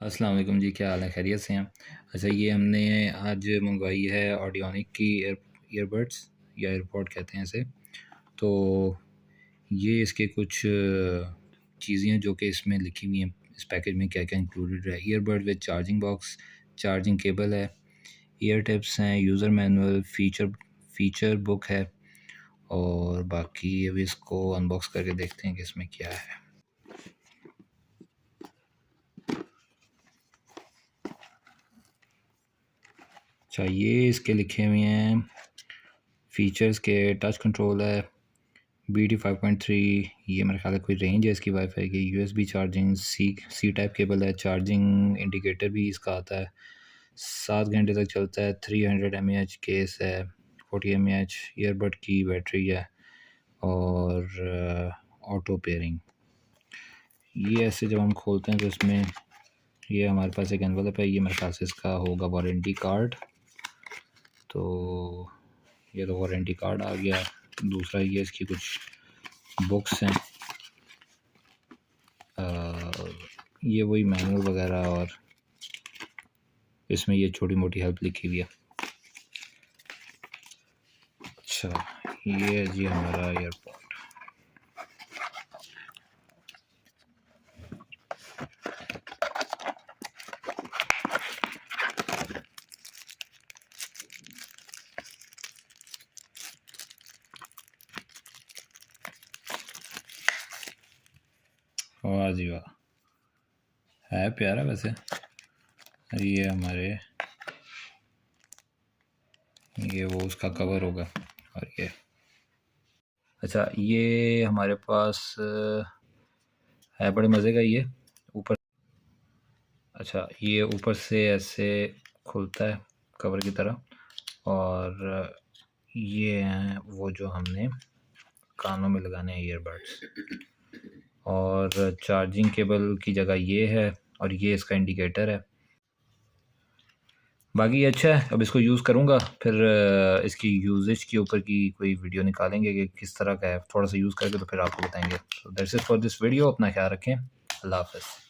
अस्सलाम वालेकुम जी, क्या हाल है? खैरियत से हैं? अच्छा, ये हमने आज मंगवाई है ऑडियोनिक की ईयरबड्स या एयरपॉड कहते हैं इसे। तो ये इसके कुछ चीज़ें हैं जो कि इसमें लिखी हुई हैं, इस पैकेज में क्या-क्या इंक्लूडेड है। Earbud with charging box, charging cable है, ईयर टिप्स हैं, यूज़र मैनुअल, फीचर बुक है और बाकी अभी इसको अनबॉक्स करके देखते हैं कि इसमें क्या है। अच्छा, ये इसके लिखे हुए हैं फ़ीचर्स के टच कंट्रोल है, BT 5.3, ये मेरे ख्याल है कोई रेंज है इसकी वाईफाई की, USB charging, C type cable है, चार्जिंग इंडिकेटर भी इसका आता है, 7 घंटे तक चलता है, 300 mAh केस है, 40 mAh ईयरबड की बैटरी है और ऑटो पेयरिंग। ये ऐसे जब हम खोलते हैं तो इसमें ये हमारे पास एक एनवलप है, ये मेरे ख्याल से इसका होगा वारंटी कार्ड। तो ये तो वारंटी कार्ड आ गया। दूसरा ये इसकी कुछ बुक्स हैं, ये वही मैनुअल वगैरह और इसमें ये छोटी मोटी हेल्प लिखी हुई है। अच्छा, ये है जी हमारा एयरपॉड। वाह जी वाह, है प्यारा वैसे। ये हमारे ये वो उसका कवर होगा और ये अच्छा, ये हमारे पास है बड़े मज़े का ये ऊपर। अच्छा, ये ऊपर से ऐसे खुलता है कवर की तरह और ये हैं वो जो हमने कानों में लगाने हैं ईयरबड्स। और चार्जिंग केबल की जगह ये है और ये इसका इंडिकेटर है। बाकी अच्छा है, अब इसको यूज़ करूँगा फिर इसकी यूजेज के ऊपर की कोई वीडियो निकालेंगे कि किस तरह का है, थोड़ा सा यूज़ करके तो फिर आपको बताएंगे। तो that's it for this video. अपना ख्याल रखें। अल्लाह हाफ़िज़।